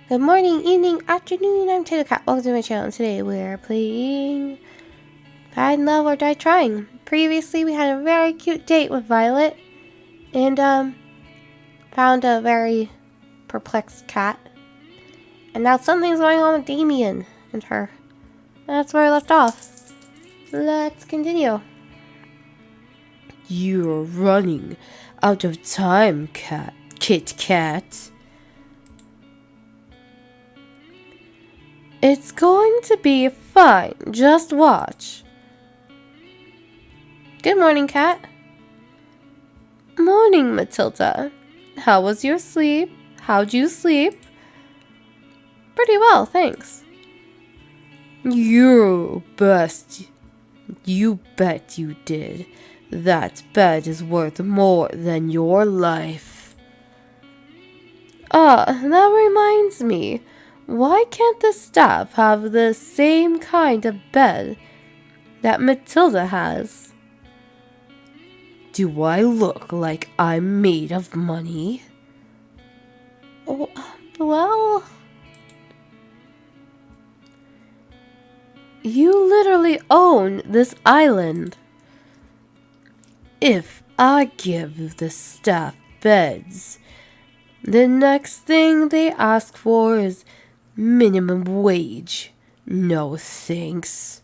Good morning, evening, afternoon. I'm Taylor Cat. Welcome to my channel. Today we're playing Find Love or Die Trying. Previously, we had a very cute date with Violet, and found a very perplexed cat. And now something's going on with Damien and her. That's where I left off. Let's continue. You're running out of time, Kit Kat. It's going to be fine. Just watch. Good morning, Cat. Morning, Matilda. How was your sleep? How'd you sleep? Pretty well, thanks. You best. You bet you did. That bed is worth more than your life. That reminds me. Why can't the staff have the same kind of bed that Matilda has? Do I look like I'm made of money? Oh, well... You literally own this island. If I give the staff beds, the next thing they ask for is minimum wage. No thanks.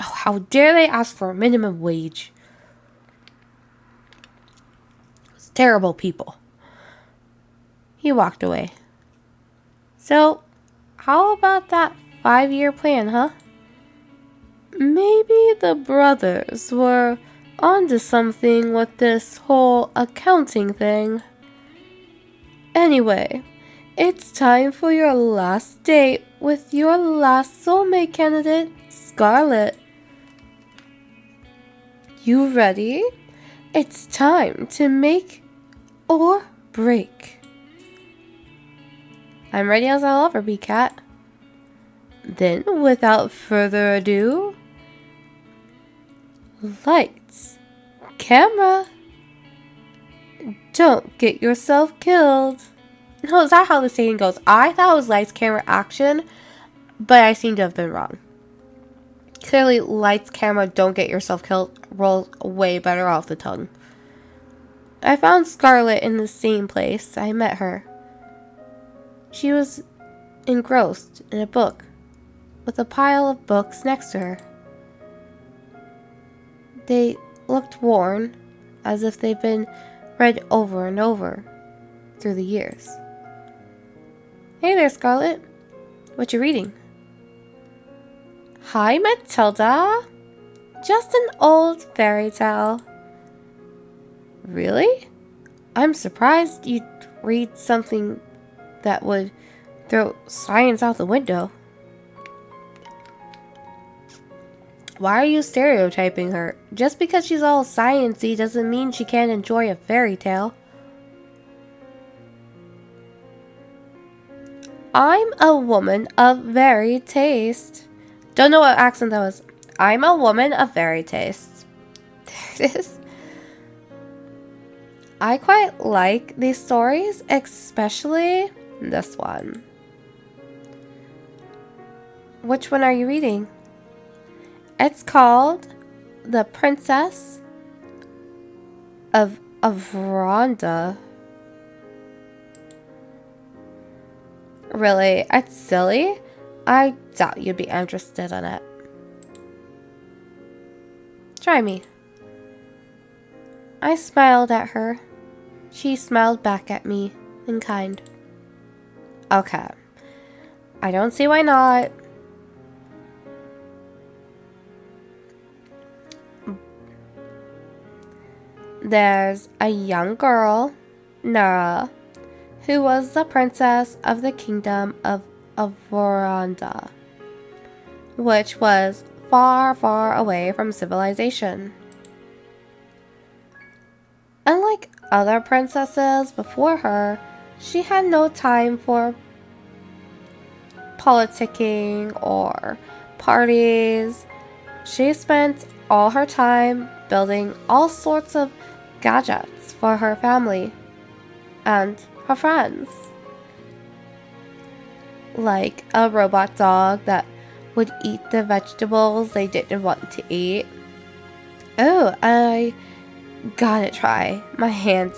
Oh, how dare they ask for a minimum wage? It's terrible people. He walked away. So, how about that 5-year plan, huh? Maybe the brothers were onto something with this whole accounting thing. Anyway, it's time for your last date with your last soulmate candidate, Scarlet. You ready? It's time to make or break. I'm ready as I'll ever be, Cat. Then, without further ado, lights, camera. Don't get yourself killed. No, is that how the saying goes? I thought it was lights, camera, action, but I seem to have been wrong. Clearly, lights, camera, don't get yourself killed rolls way better off the tongue. I found Scarlet in the same place I met her. She was engrossed in a book, with a pile of books next to her. They looked worn, as if they'd been read over and over through the years. Hey there, Scarlet. What you reading? Hi, Matilda. Just an old fairy tale. Really? I'm surprised you'd read something that would throw science out the window. Why are you stereotyping her? Just because she's all sciencey doesn't mean she can't enjoy a fairy tale. I'm a woman of varied taste. Don't know what accent that was. I'm a woman of varied taste. There it is. I quite like these stories, especially this one. Which one are you reading? It's called The Princess of Avronda. Really? It's silly? I doubt you'd be interested in it. Try me. I smiled at her. She smiled back at me in kind. Okay. I don't see why not. There's a young girl, Nara, who was the princess of the kingdom of Avoranda, which was far, far away from civilization. Unlike other princesses before her, she had no time for politicking or parties. She spent all her time building all sorts of gadgets for her family and her friends. like a robot dog that would eat the vegetables they didn't want to eat. Oh, I gotta try my hand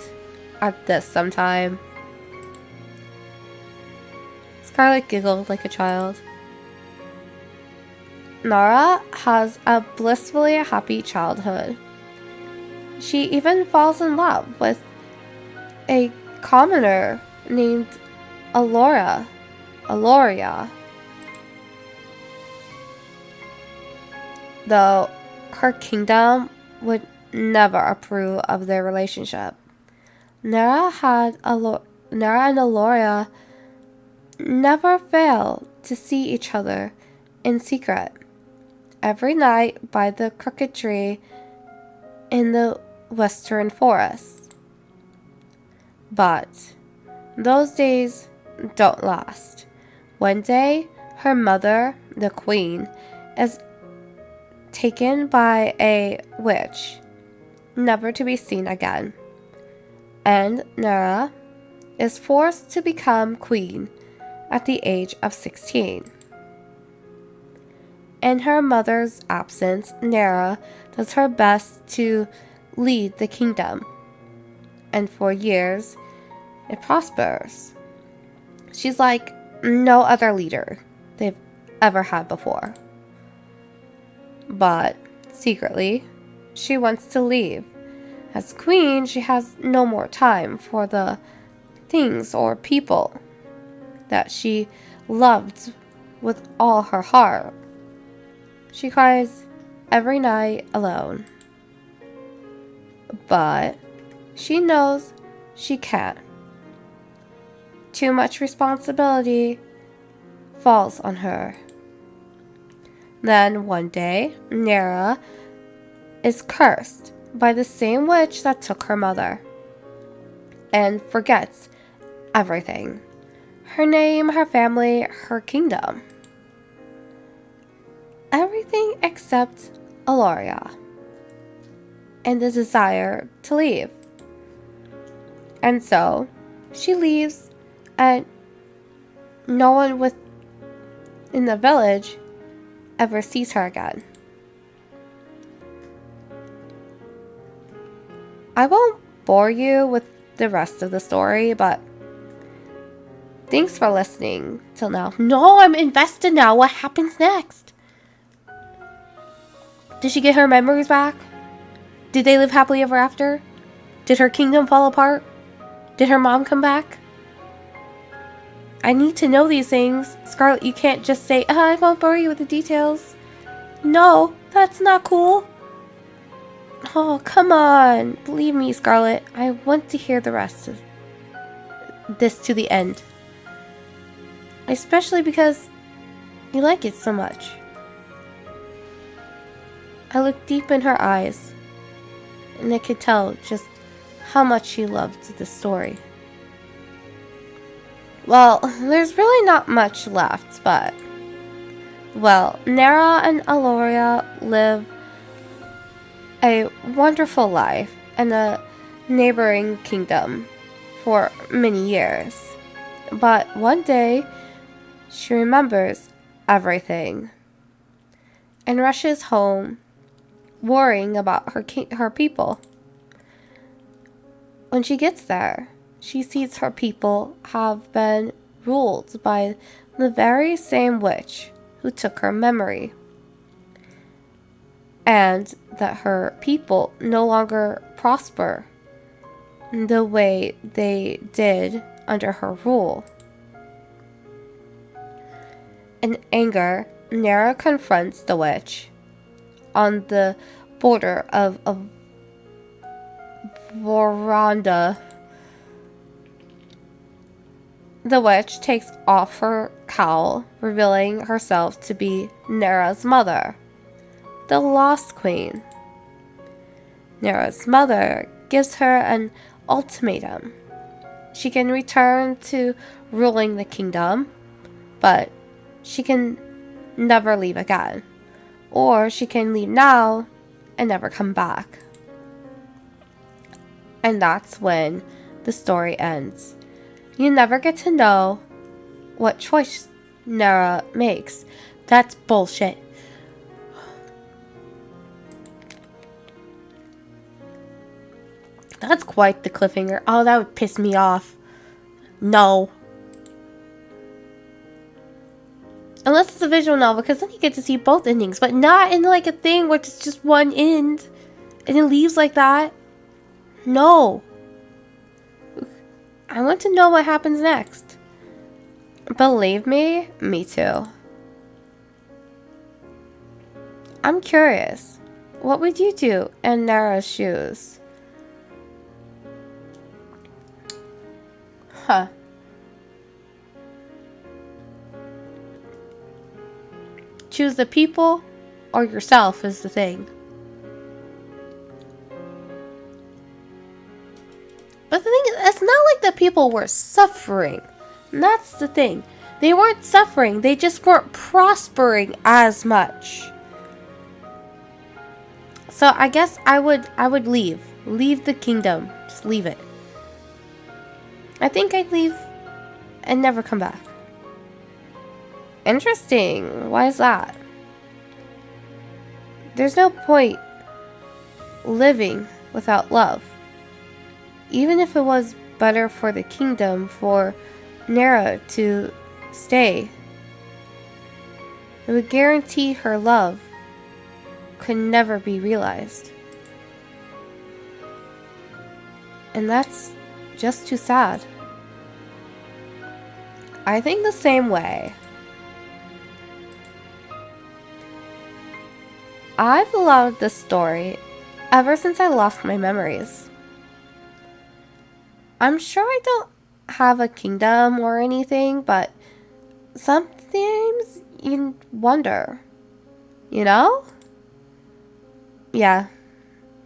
at this sometime. Scarlett giggled like a child. Nara has a blissfully happy childhood. She even falls in love with a commoner named Aloria. Though her kingdom would never approve of their relationship. Nara and Aloria never failed to see each other in secret every night by the crooked tree in the western forest. But those days don't last. One day, her mother, the queen, is taken by a witch, never to be seen again. And Nara is forced to become queen at the age of 16. In her mother's absence, Nara does her best to lead the kingdom, and for years, it prospers. She's like no other leader they've ever had before. But secretly, she wants to leave. As queen, she has no more time for the things or people that she loved with all her heart. She cries every night alone. But she knows she can't. Too much responsibility falls on her. Then one day, Nara is cursed by the same witch that took her mother and forgets everything. Her name, her family, her kingdom. Everything except Aloria and the desire to leave. And so she leaves, and no one in the village ever sees her again. I won't bore you with the rest of the story, but thanks for listening till now. No, I'm invested now. What happens next? Did she get her memories back? Did they live happily ever after? Did her kingdom fall apart? Did her mom come back? I need to know these things. Scarlett, you can't just say, I won't bore you with the details. No, that's not cool. Oh, come on. Believe me, Scarlett. I want to hear the rest of this to the end. Especially because you like it so much. I looked deep in her eyes, and I could tell just how much she loved the story. Well, there's really not much left, but... Well, Nara and Aloria live a wonderful life in a neighboring kingdom for many years. But one day, she remembers everything and rushes home, worrying about her people. When she gets there, she sees her people have been ruled by the very same witch who took her memory, and that her people no longer prosper the way they did under her rule. In anger, Nara confronts the witch on the border of a veranda. The witch takes off her cowl, revealing herself to be Nara's mother, the Lost Queen. Nara's mother gives her an ultimatum. She can return to ruling the kingdom, but she can never leave again. Or she can leave now and never come back. And that's when the story ends. You never get to know what choice Nara makes. That's bullshit. That's quite the cliffhanger. Oh, that would piss me off. No. Unless it's a visual novel, because then you get to see both endings, but not in like a thing where it's just one end and it leaves like that. No. I want to know what happens next. Believe me? Me too. I'm curious. What would you do in Nara's shoes? Huh. Choose the people or yourself is the thing. But the thing is, it's not like the people were suffering. And that's the thing. They weren't suffering. They just weren't prospering as much. So I guess I would leave. Leave the kingdom. Just leave it. I think I'd leave and never come back. Interesting. Why is that? There's no point living without love. Even if it was better for the kingdom for Nara to stay, it would guarantee her love could never be realized. And that's just too sad. I think the same way. I've loved this story ever since I lost my memories. I'm sure I don't have a kingdom or anything, but sometimes you wonder, you know? Yeah,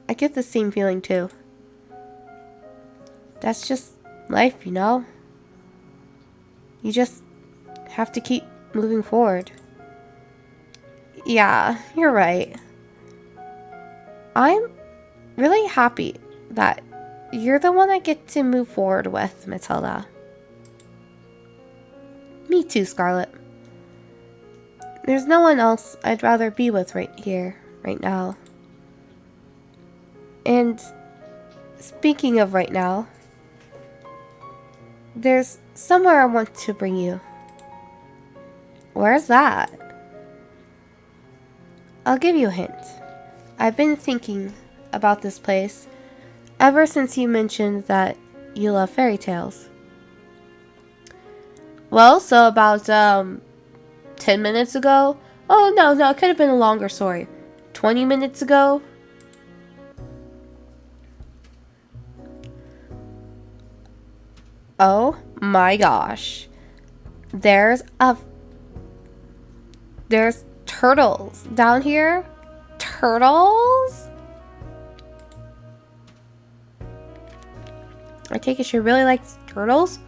I get the same feeling too. That's just life, you know? You just have to keep moving forward. Yeah, you're right. I'm really happy that you're the one I get to move forward with, Matilda. Me too, Scarlet. There's no one else I'd rather be with right here, right now. And speaking of right now, there's somewhere I want to bring you. Where's that? I'll give you a hint. I've been thinking about this place ever since you mentioned that you love fairy tales. Well, so about 10 minutes ago. Oh, no, it could have been a longer story. 20 minutes ago. Oh my gosh. There's turtles down here. Turtles? I take it she really likes turtles?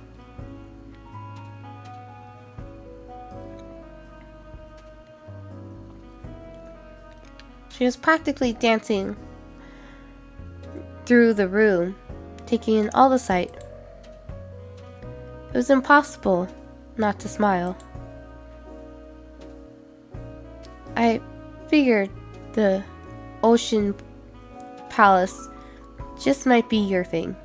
She was practically dancing through the room, taking in all the sight. It was impossible not to smile. I figured the ocean palace just might be your thing.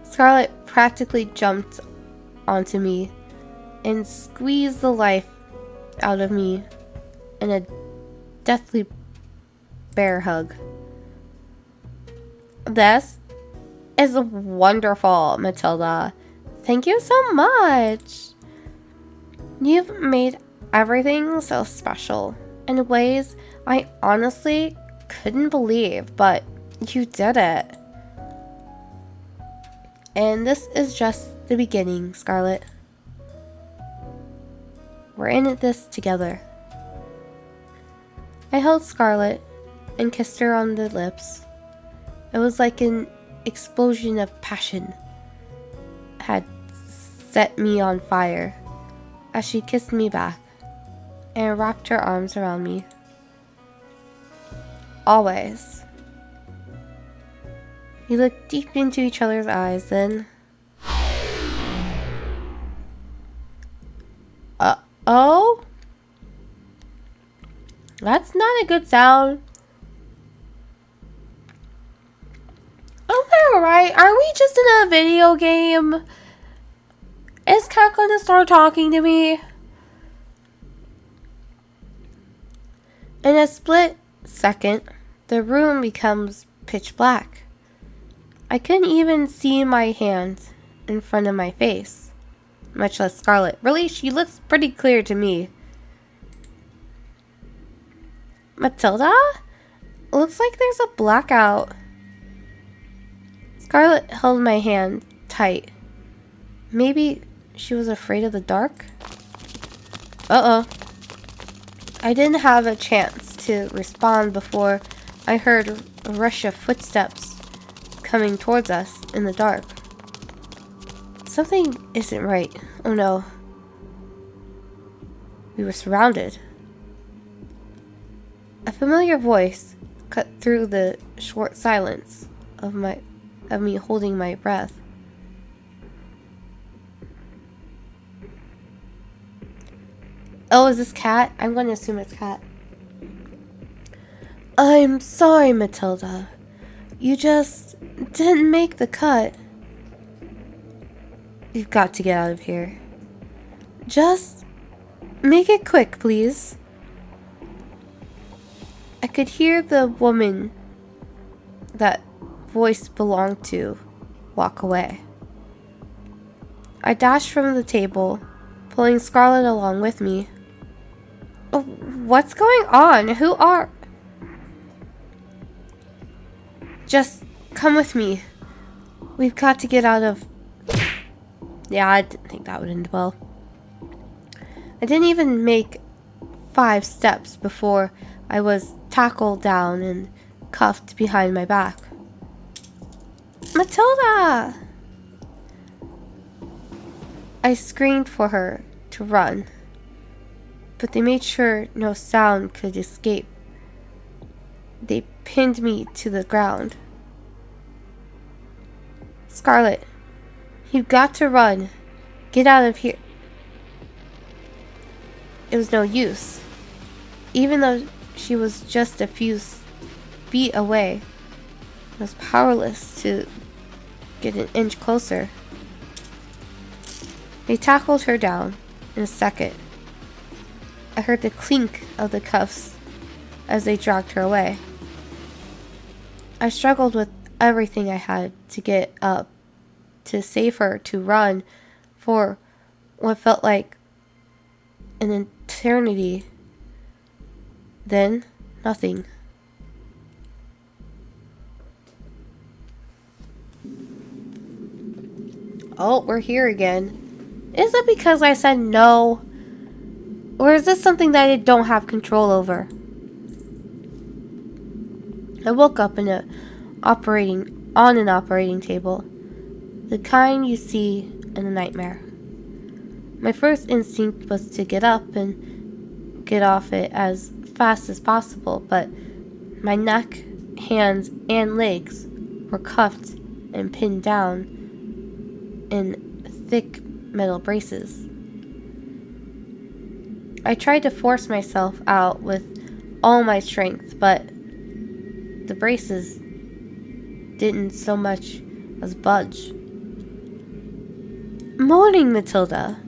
Scarlet practically jumped onto me and squeezed the life out of me in a deathly bear hug. This is wonderful, Matilda. Thank you so much. You've made everything so special in ways I honestly couldn't believe, but you did it. And this is just the beginning, Scarlet. We're in this together. I held Scarlet and kissed her on the lips. It was like an explosion of passion had set me on fire as she kissed me back and wrapped her arms around me. Always. We looked deep into each other's eyes, then Oh? That's not a good sound. Okay, alright. Are we just in a video game? Is Cat gonna start talking to me? In a split second, the room becomes pitch black. I couldn't even see my hand in front of my face, much less Scarlet. Really, she looks pretty clear to me. Matilda? Looks like there's a blackout. Scarlet held my hand tight. Maybe she was afraid of the dark? Uh-oh. I didn't have a chance to respond before I heard a rush of footsteps coming towards us in the dark. Something isn't right. Oh no. We were surrounded. A familiar voice cut through the short silence of me holding my breath. Oh, is this Cat? I'm going to assume it's Cat. I'm sorry, Matilda. You just didn't make the cut. You've got to get out of here. Just make it quick, please. I could hear the woman that voice belonged to walk away. I dashed from the table, pulling Scarlet along with me. Oh, what's going on? Who are... Just come with me. We've got to get out of... Yeah, I didn't think that would end well. I didn't even make 5 steps before I was tackled down and cuffed behind my back. Matilda! I screamed for her to run, but they made sure no sound could escape. They pinned me to the ground. Scarlet, you've got to run. Get out of here. It was no use. Even though she was just a few feet away, I was powerless to get an inch closer. They tackled her down in a second. I heard the clink of the cuffs as they dragged her away. I struggled with everything I had to get up, to save her, to run for what felt like an eternity. Then, nothing. Oh, we're here again. Is it because I said no? Or is this something that I don't have control over? I woke up on an operating table. The kind you see in a nightmare. My first instinct was to get up and get off it as fast as possible, but my neck, hands, and legs were cuffed and pinned down in thick metal braces. I tried to force myself out with all my strength, but the braces didn't so much as budge. Morning, Matilda.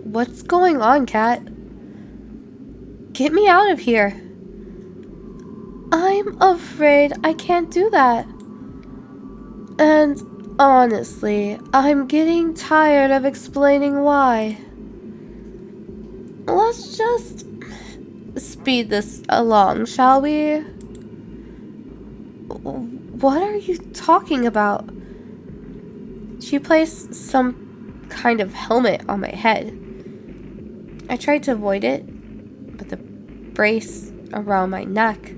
What's going on, Cat? Get me out of here. I'm afraid I can't do that. And honestly, I'm getting tired of explaining why. Let's just speed this along, shall we? What are you talking about? She placed some kind of helmet on my head. I tried to avoid it, but the brace around my neck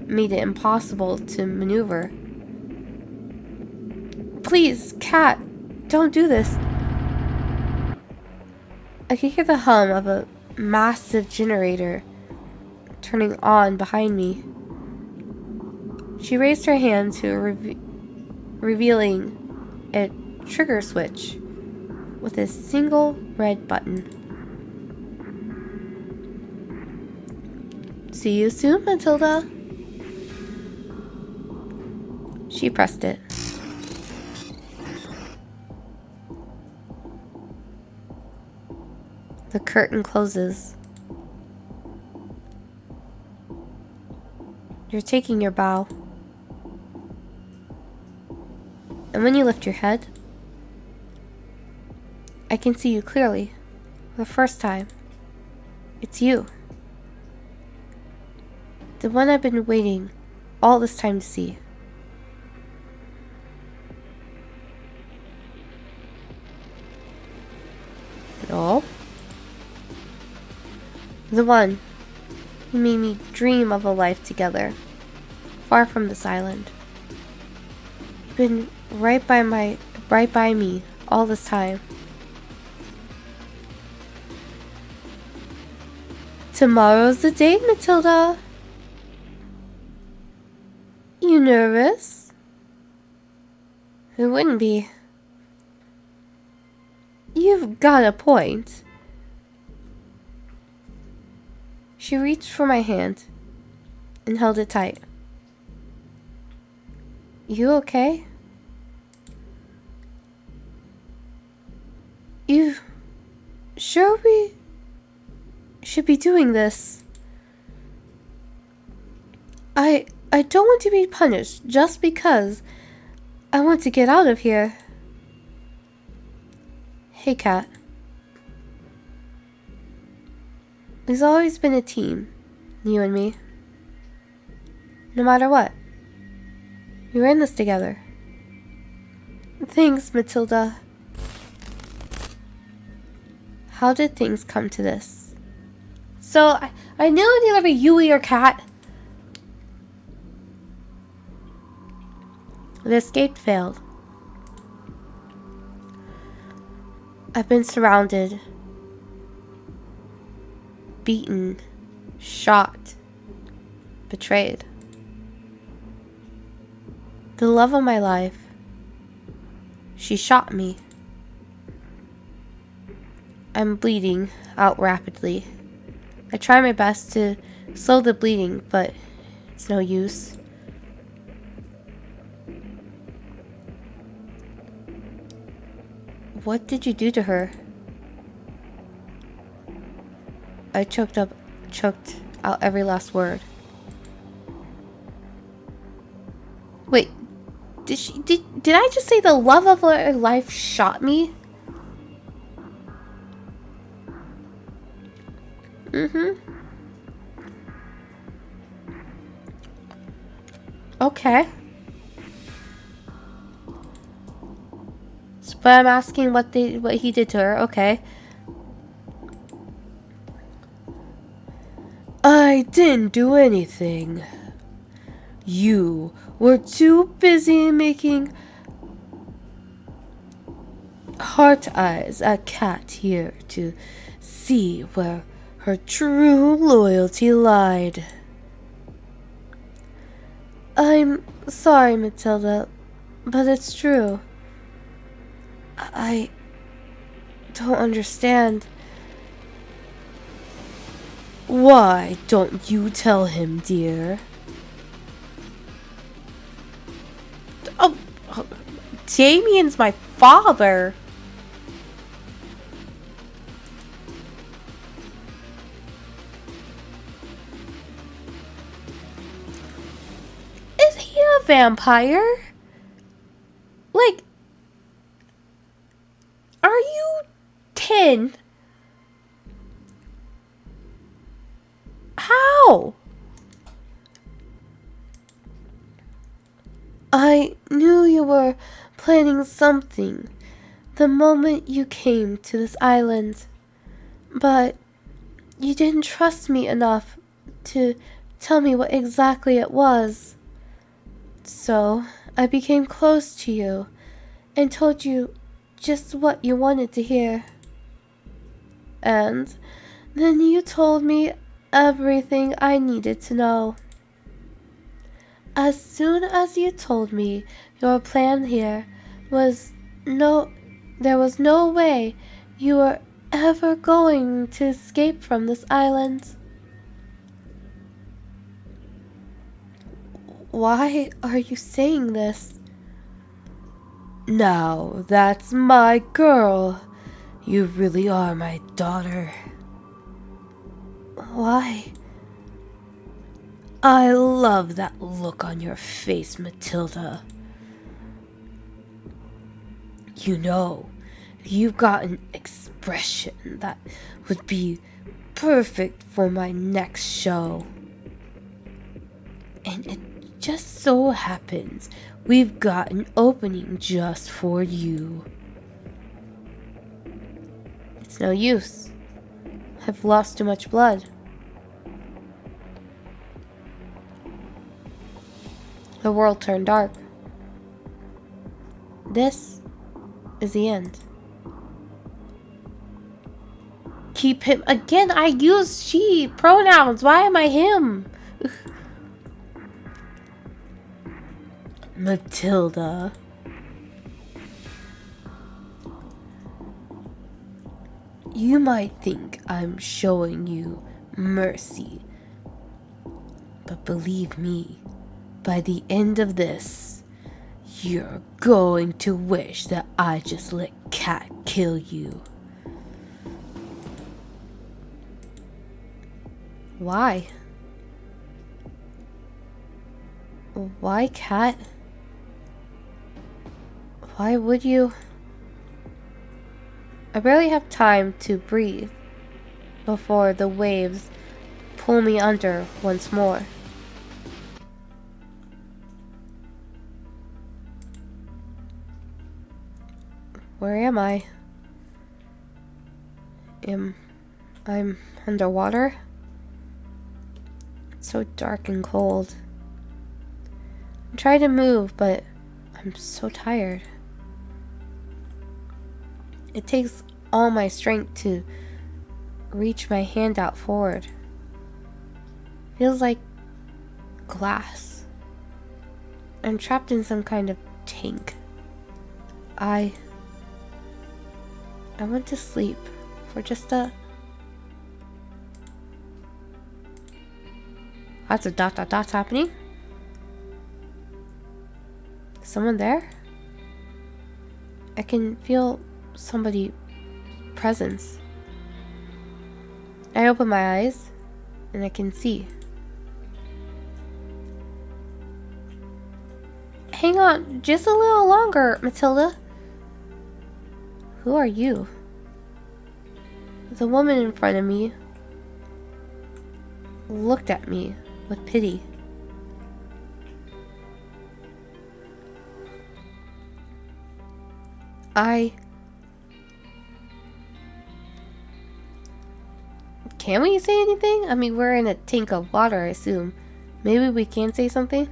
made it impossible to maneuver. Please, Cat, don't do this. I could hear the hum of a massive generator turning on behind me. She raised her hand to revealing a trigger switch. with a single red button. See you soon, Matilda. She pressed it. The curtain closes. You're taking your bow. And when you lift your head, I can see you clearly. For the first time. It's you. The one I've been waiting all this time to see. No. The one who made me dream of a life together, far from this island. You've been right by me all this time. Tomorrow's the date, Matilda. You nervous? Who wouldn't be? You've got a point. She reached for my hand and held it tight. You okay? You sure we should be doing this? I don't want to be punished just because I want to get out of here. Hey, Kat. We've always been a team, you and me. No matter what. We were in this together. Thanks, Matilda. How did things come to this? So, I knew it would either be Yui or Kat. The escape failed. I've been surrounded, beaten, shot, betrayed. The love of my life, she shot me. I'm bleeding out rapidly. I try my best to slow the bleeding, but it's no use. What did you do to her? I choked out every last word. Wait, did I just say the love of her life shot me? Okay. But I'm asking what he did to her. Okay. I didn't do anything. You were too busy making heart eyes at Kat here to see where her true loyalty lied. I'm sorry, Matilda, but it's true. I don't understand. Why don't you tell him, dear? Oh, Damien's my father. Is he a vampire? Like, are you 10? How? I knew you were planning something the moment you came to this island, but you didn't trust me enough to tell me what exactly it was. So I became close to you and told you just what you wanted to hear. And then you told me everything I needed to know. As soon as you told me your plan here was no There was no way you were ever going to escape from this island. Why are you saying this? Now that's my girl. You really are my daughter. Why? I love that look on your face, Matilda. You know, you've got an expression that would be perfect for my next show. And it just so happens we've got an opening just for you. It's no use. I've lost too much blood. The world turned dark. This is the end. Keep him. Again, I use she pronouns. Why am I him? Matilda. You might think I'm showing you mercy, but believe me, by the end of this, you're going to wish that I just let Cat kill you. Why? Why, Cat? Why would you? I barely have time to breathe before the waves pull me under once more. Where am I? I'm underwater? It's so dark and cold. I'm trying to move, but I'm so tired. It takes all my strength to reach my hand out forward. Feels like glass. I'm trapped in some kind of tank. I went to sleep for just a... Lots of dots happening. Someone there? I can feel somebody's presence. I open my eyes and I can see. Hang on, just a little longer, Matilda. Who are you? The woman in front of me looked at me with pity. Can we say anything? I mean, we're in a tank of water, I assume. Maybe we can say something?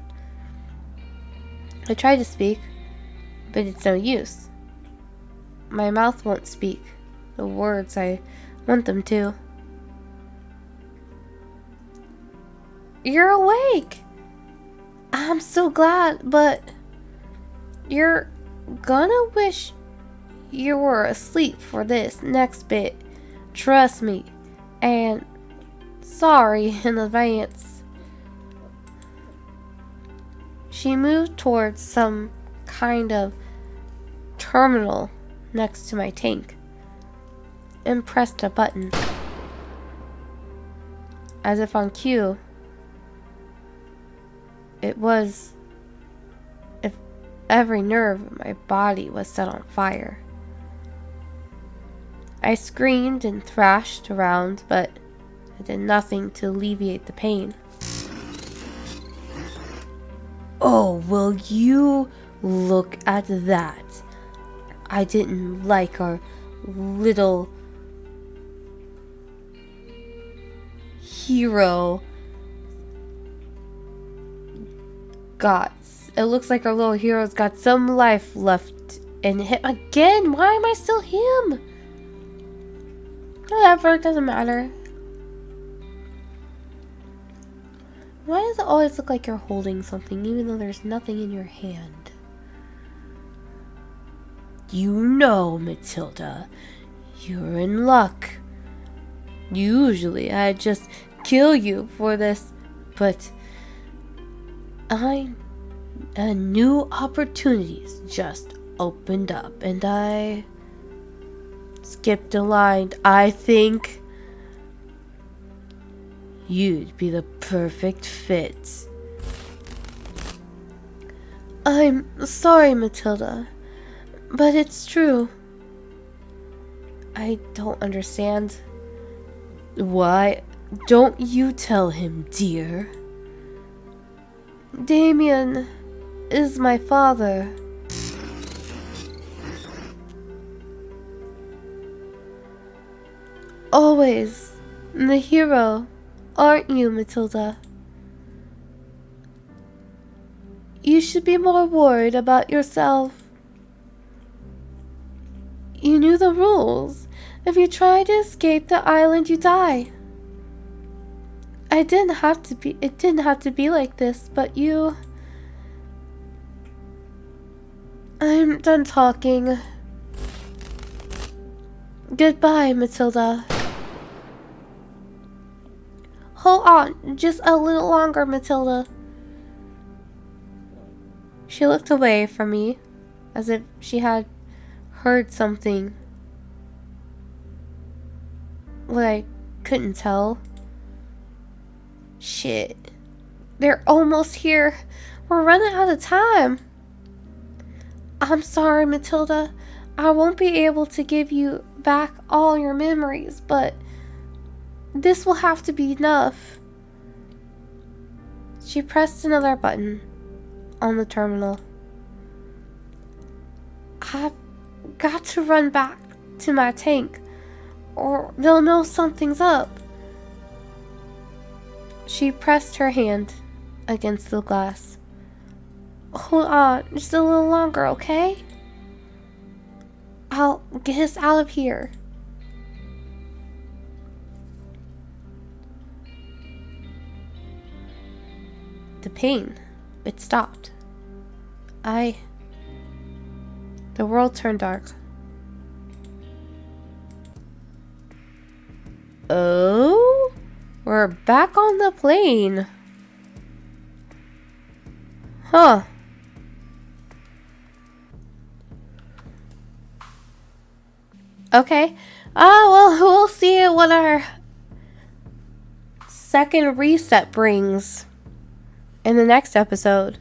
I tried to speak, but it's no use. My mouth won't speak the words I want them to. You're awake! I'm so glad, but you're gonna wish you were asleep for this next bit. Trust me. And sorry in advance. She moved towards some kind of terminal next to my tank and pressed a button. As if on cue, it was if every nerve in my body was set on fire. I screamed and thrashed around, but it did nothing to alleviate the pain. Oh, will you look at that? I didn't like our little hero it looks like our little hero's got some life left in him. Again, why am I still him? Whatever, it doesn't matter. Why does it always look like you're holding something even though there's nothing in your hand? You know, Matilda, you're in luck. Usually I'd just kill you for this, but a new opportunities just opened up and I skipped a line. I think you'd be the perfect fit. I'm sorry, Matilda, but it's true. I don't understand. Why don't you tell him, dear? Damien is my father. Always the hero, aren't you, Matilda? You should be more worried about yourself. You knew the rules. If you try to escape the island, you die. It didn't have to be like this, but you... I'm done talking. Goodbye, Matilda. Hold on, just a little longer, Matilda. She looked away from me, as if she had heard something. What I couldn't tell. Shit. They're almost here. We're running out of time. I'm sorry, Matilda. I won't be able to give you back all your memories, but this will have to be enough. She pressed another button on the terminal. I've got to run back to my tank, or they'll know something's up. She pressed her hand against the glass. Hold on, just a little longer, okay? I'll get us out of here. The pain, it stopped. The world turned dark. Oh? We're back on the plane. Huh. Okay. Well, we'll see what our second reset brings in the next episode.